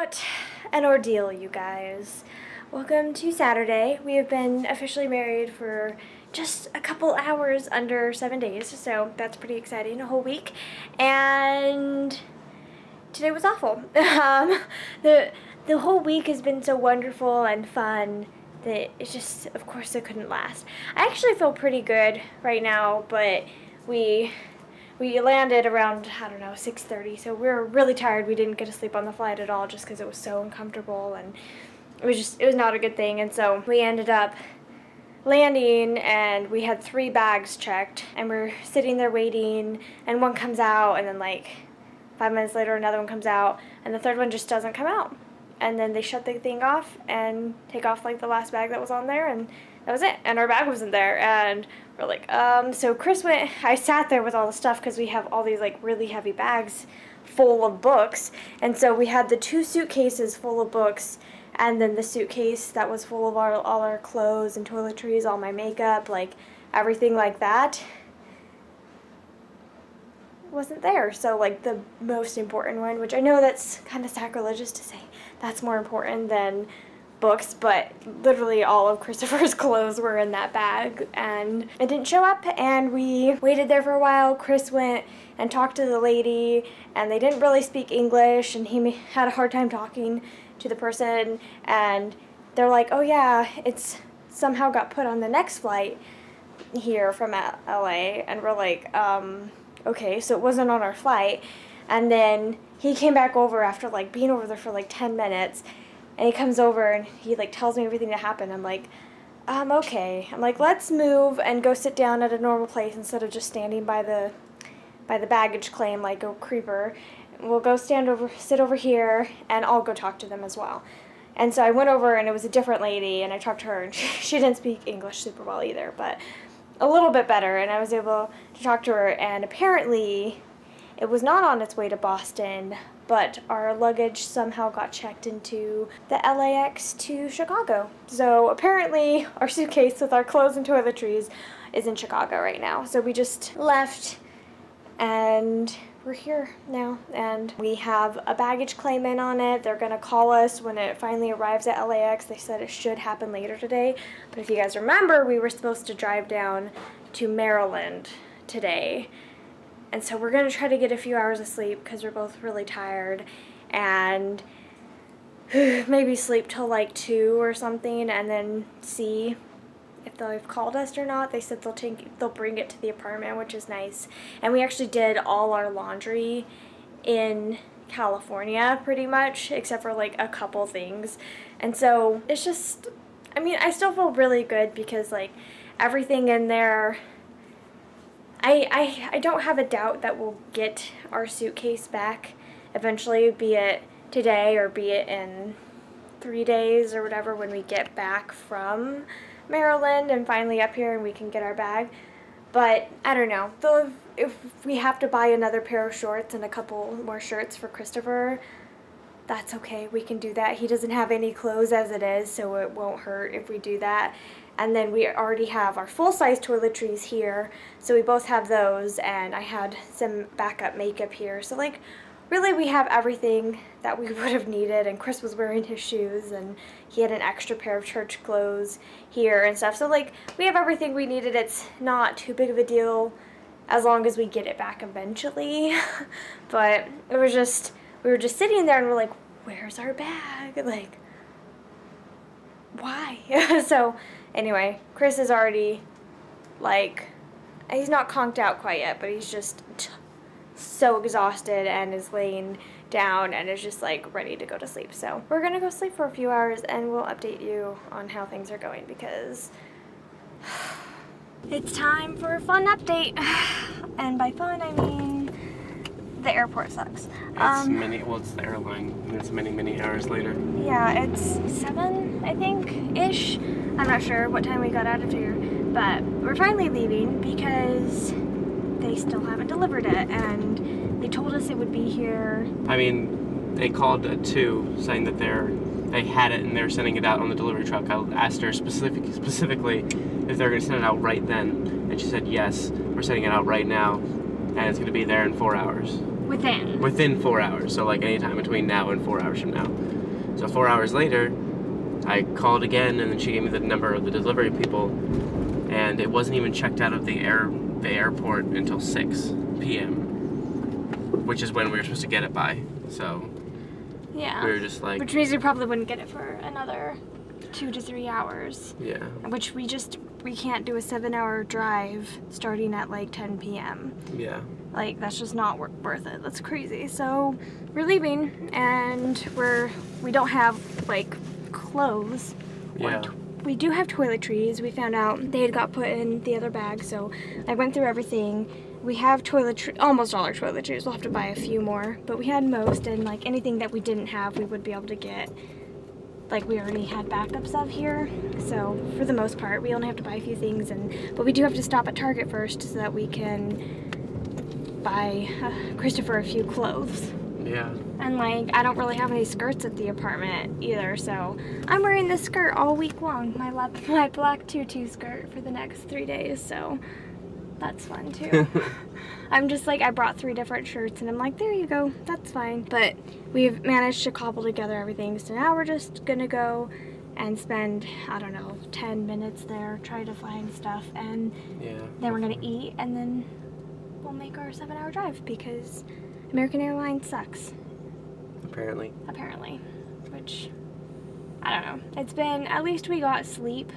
What an ordeal, you guys. Welcome to Saturday. We have been officially married for just a couple hours, under 7 days, so that's pretty exciting, a whole week. And today was awful. The whole week has been so wonderful and fun that it just, of course, it couldn't last. I actually feel pretty good right now, but we landed around, I don't know, 6:30, so we were really tired. We didn't get to sleep on the flight at all just because it was so uncomfortable, and it was not a good thing. And so we ended up landing, and we had 3 bags checked, and we're sitting there waiting, and one comes out, and then like 5 minutes later another one comes out, and the third one just doesn't come out. And then they shut the thing off and take off like the last bag that was on there, and that was it. And our bag wasn't there, and we're like, so Chris went, I sat there with all the stuff because we have all these like really heavy bags full of books. And so we had the 2 suitcases full of books, and then the suitcase that was full of all our clothes and toiletries, all my makeup, like everything like that wasn't there. So like the most important one, which I know that's kind of sacrilegious to say that's more important than books, but literally all of Christopher's clothes were in that bag, and it didn't show up, and we waited there for a while. Chris went and talked to the lady, and they didn't really speak English, and he had a hard time talking to the person, and they're like, oh yeah, it's somehow got put on the next flight here from LA, and we're like, okay, so it wasn't on our flight. And then he came back over after like being over there for like 10 minutes, and he comes over and he like tells me everything that happened. I'm like, okay. I'm like, let's move and go sit down at a normal place instead of just standing by the baggage claim like a creeper. We'll go sit over here, and I'll go talk to them as well. And so I went over, and it was a different lady, and I talked to her, and she didn't speak English super well either, but a little bit better, and I was able to talk to her, and apparently it was not on its way to Boston, but our luggage somehow got checked into the LAX to Chicago. So apparently our suitcase with our clothes and toiletries is in Chicago right now. So we just left, and we're here now, and we have a baggage claim in on it. They're gonna call us when it finally arrives at LAX. They said it should happen later today, but if you guys remember, we were supposed to drive down to Maryland today, and so we're gonna try to get a few hours of sleep because we're both really tired, and maybe sleep till like 2 or something, and then see if they've called us or not. They said they'll bring it to the apartment, which is nice. And we actually did all our laundry in California pretty much, except for like a couple things. And so it's just, I mean, I still feel really good because like everything in there, I don't have a doubt that we'll get our suitcase back eventually, be it today or be it in 3 days or whatever, when we get back from Maryland and finally up here and we can get our bag. But I don't know, though, if we have to buy another pair of shorts and a couple more shirts for Christopher, that's okay, we can do that. He doesn't have any clothes as it is, so it won't hurt if we do that. And then we already have our full-size toiletries here, so we both have those, and I had some backup makeup here, so like really we have everything that we would have needed. And Chris was wearing his shoes, and he had an extra pair of church clothes here and stuff, so like we have everything we needed. It's not too big of a deal as long as we get it back eventually. But it was just, we were just sitting there and we're like, where's our bag? Like, why? So anyway, Chris is already like, he's not conked out quite yet, but he's just so exhausted and is laying down and is just like ready to go to sleep. So we're gonna go sleep for a few hours, and we'll update you on how things are going, because it's time for a fun update. And by fun, I mean the airport sucks. It's the airline, and it's many hours later. Yeah, it's 7, I think, ish. I'm not sure what time we got out of here, but we're finally leaving because they still haven't delivered it, and they told us it would be here. I mean, they called at 2 saying that they had it and they're sending it out on the delivery truck. I asked her specifically if they're going to send it out right then, and she said yes, we're sending it out right now, and it's going to be there in 4 hours. Within? Within 4 hours, so like anytime between now and 4 hours from now. So 4 hours later, I called again, and then she gave me the number of the delivery people, and it wasn't even checked out of the airport until 6 p.m., which is when we were supposed to get it by. So Yeah. we were just like... Which means we probably wouldn't get it for another 2 to 3 hours. Yeah. Which we can't do a 7-hour drive starting at like 10 p.m. Yeah. Like, that's just not worth it. That's crazy. So we're leaving, and we don't have like clothes. Yeah. We do have toiletries. We found out they had got put in the other bag, so I went through everything. We have almost all our toiletries. We'll have to buy a few more, but we had most, and like anything that we didn't have, we would be able to get. Like, we already had backups of here, so for the most part, we only have to buy a few things, but we do have to stop at Target first so that we can buy Christopher a few clothes. Yeah. And like, I don't really have any skirts at the apartment either, so I'm wearing this skirt all week long, my black tutu skirt for the next 3 days, so that's fun too. I'm just like, I brought 3 different shirts, and I'm like, there you go, that's fine. But we've managed to cobble together everything, so now we're just gonna go and spend, I don't know, 10 minutes there, try to find stuff, and then we're gonna eat, and then we'll make our 7-hour drive, because American Airlines sucks. Apparently. Which, I don't know. It's been, at least we got sleep.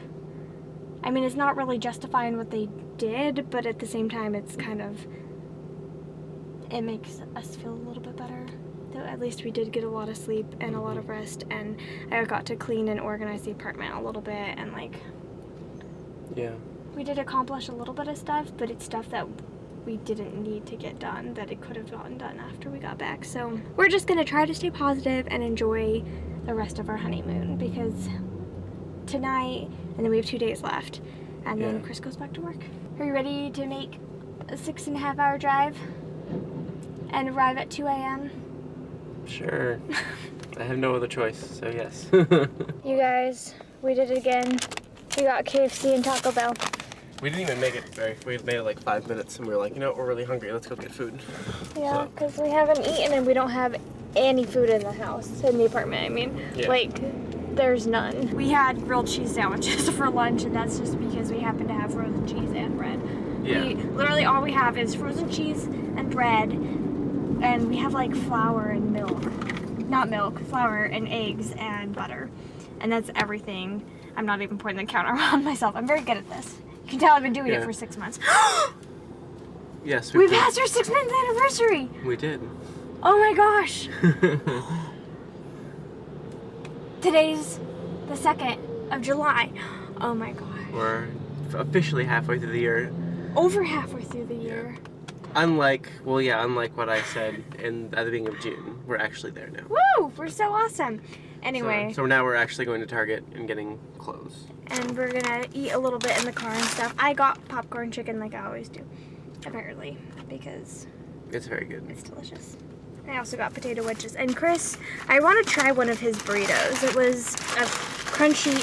I mean, it's not really justifying what they did, but at the same time, it's kind of, it makes us feel a little bit better. Though at least we did get a lot of sleep and a lot of rest, and I got to clean and organize the apartment a little bit, and like, yeah. We did accomplish a little bit of stuff, but it's stuff that we didn't need to get done, that it could have gotten done after we got back. So we're just gonna try to stay positive and enjoy the rest of our honeymoon, because tonight, and then we have 2 days left, and then Chris goes back to work. Are you ready to make a 6.5-hour drive and arrive at 2 a.m.? Sure. I have no other choice, so yes. You guys, we did it again. We got KFC and Taco Bell. We didn't even make it we made it like 5 minutes, and we were like, you know what, we're really hungry, let's go get food. Yeah, because we haven't eaten, and we don't have any food in the house, in the apartment, I mean. Yeah. Like, there's none. We had grilled cheese sandwiches for lunch, and that's just because we happen to have frozen cheese and bread. Yeah. Literally all we have is frozen cheese and bread, and we have like flour and milk. Not milk, flour and eggs and butter. And that's everything. I'm not even pointing the counter on myself. I'm very good at this. You can tell I've been doing it for 6 months. Yes, we passed our 6-month anniversary. We did. Oh my gosh. Today's the 2nd of July. Oh my gosh. We're officially halfway through the year. Over halfway through the year. Unlike what I said at the beginning of June, we're actually there now. Woo! We're so awesome. Anyway. So now we're actually going to Target and getting clothes. And we're gonna eat a little bit in the car and stuff. I got popcorn chicken like I always do, apparently, because it's very good. It's delicious. I also got potato wedges. And Chris, I want to try one of his burritos. It was a crunchy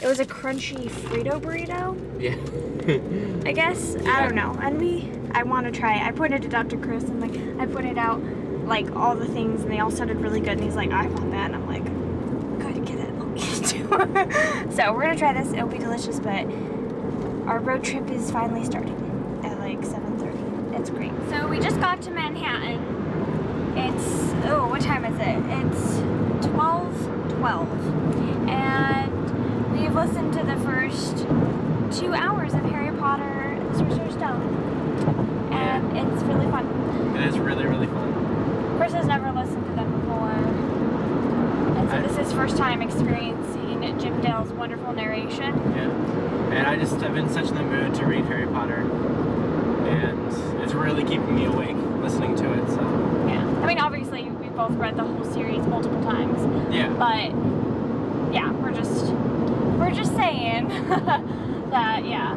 Frito burrito. Yeah. I guess. Yeah. I don't know. And I want to try it. I pointed it out to Chris, and like I pointed out like all the things, and they all sounded really good. And he's like, I want that. And I'm like, gotta get it. I'll get it too. So we're gonna try this. It'll be delicious. But our road trip is finally starting at like 7:30. It's great. So we just got to Manhattan. It's, what time is it? It's 12:12. And we've listened to the first 2 hours of Harry Potter and the Sorcerer's Stone. And it's really fun. It is really, really fun. Chris has never listened to them before. And so this is his first time experiencing Jim Dale's wonderful narration. Yeah. And I've been such in the mood to read Harry Potter. And it's really keeping me awake listening to it, so. Yeah. I mean, obviously, we both read the whole series multiple times. Yeah. But, yeah, we're just saying that, yeah,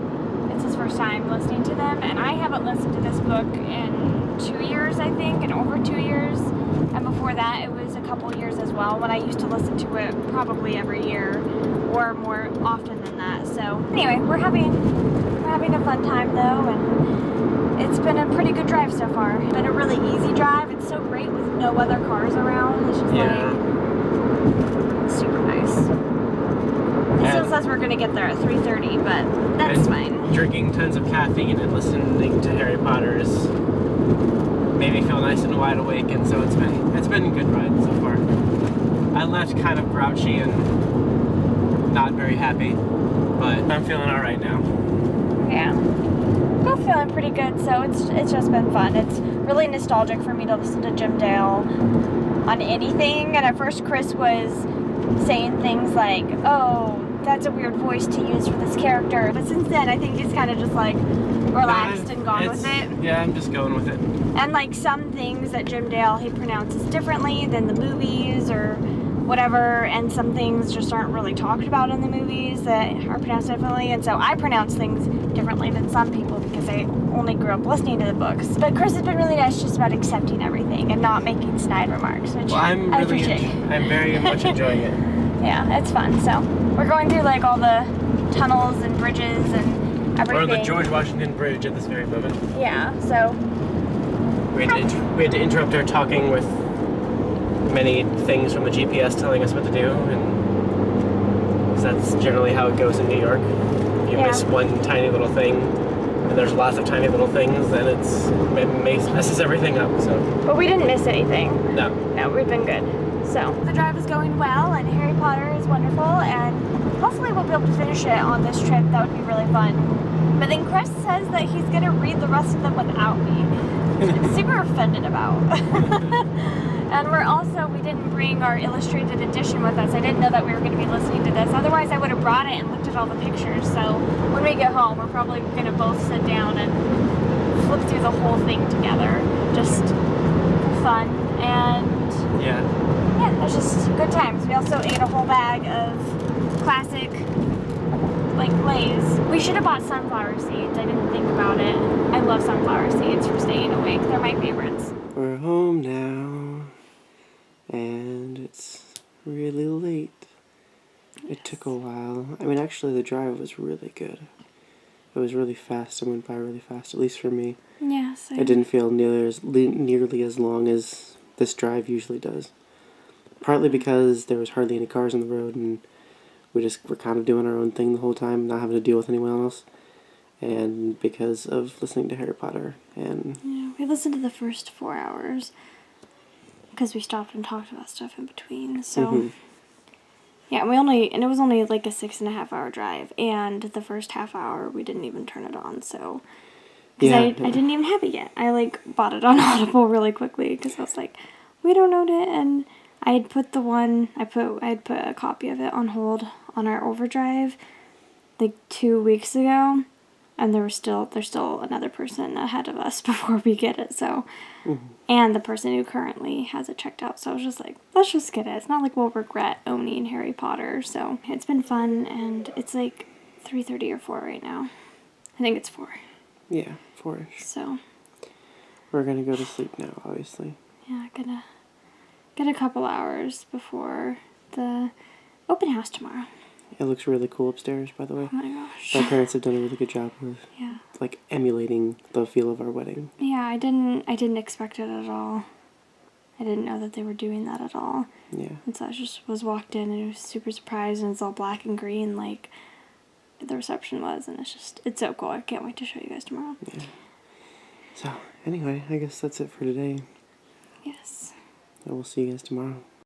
it's his first time listening to them. And I haven't listened to this book in 2 years, I think, and over 2 years. And before that, it was a couple years as well, when I used to listen to it probably every year or more often than that. So, anyway, we're having a fun time, though, and it's been a pretty good drive so far. It's been a really easy drive. It's so great with no other cars around. It's just like, Super nice. It still And- says we're gonna get there at 3:30, but that's and fine. Drinking tons of caffeine and listening to Harry Potter's made me feel nice and wide awake, and so it's been a good ride so far. I left kind of grouchy and not very happy, but I'm feeling all right now. Yeah. Both feeling pretty good, so it's just been fun. It's really nostalgic for me to listen to Jim Dale on anything. And at first Chris was saying things like, oh, that's a weird voice to use for this character. But since then, I think he's kind of just like relaxed and gone with it. Yeah, I'm just going with it. And like some things that Jim Dale, he pronounces differently than the movies or whatever, and some things just aren't really talked about in the movies that are pronounced differently, and so I pronounce things differently than some people because I only grew up listening to the books. But Chris has been really nice just about accepting everything and not making snide remarks, which I appreciate. I'm very much enjoying it. Yeah, it's fun. So we're going through like all the tunnels and bridges and everything. We're on the George Washington Bridge at this very moment. Yeah, so We had to interrupt our talking with many things from the GPS telling us what to do, and 'cause that's generally how it goes in New York. You miss one tiny little thing, and there's lots of tiny little things, and it messes everything up. So. But we didn't miss anything. No. No, we've been good. So the drive is going well, and Harry Potter is wonderful, and hopefully we'll be able to finish it on this trip. That would be really fun. But then Chris says that he's gonna read the rest of them without me. I'm super offended about. And we didn't bring our illustrated edition with us. I didn't know that we were going to be listening to this. Otherwise, I would have brought it and looked at all the pictures. So when we get home, we're probably going to both sit down and flip through the whole thing together. Just for fun. And yeah, it's just good times. We also ate a whole bag of classic, like, Lay's. We should have bought sunflower seeds. I didn't think about it. I love sunflower seeds for staying awake. They're my favorites. We're home now, and it's really late. It took a while. I mean, actually, the drive was really good. It was really fast. It went by really fast, at least for me. Yes. It didn't feel nearly as long as this drive usually does. Partly because there was hardly any cars on the road, and we just were kind of doing our own thing the whole time, not having to deal with anyone else. And because of listening to Harry Potter. And yeah, we listened to the first 4 hours because we stopped and talked about stuff in between. So yeah, it was only like a 6.5 hour drive, and the first half hour we didn't even turn it on. So because I didn't even have it yet. I like bought it on Audible really quickly because I was like, we don't own it, and I had put a copy of it on hold on our overdrive like 2 weeks ago. And there's still another person ahead of us before we get it, so. And the person who currently has it checked out, so I was just like, let's just get it. It's not like we'll regret owning Harry Potter, so. It's been fun, and it's like 3:30 or 4 right now. I think it's 4. Yeah, 4-ish. So. We're gonna go to sleep now, obviously. Yeah, gonna get a couple hours before the open house tomorrow. It looks really cool upstairs, by the way. Oh my gosh. My parents have done a really good job of like emulating the feel of our wedding. Yeah, I didn't expect it at all. I didn't know that they were doing that at all. Yeah. And so I just was walked in and I was super surprised, and it's all black and green like the reception was, and it's so cool. I can't wait to show you guys tomorrow. Yeah. So, anyway, I guess that's it for today. Yes. And we'll see you guys tomorrow.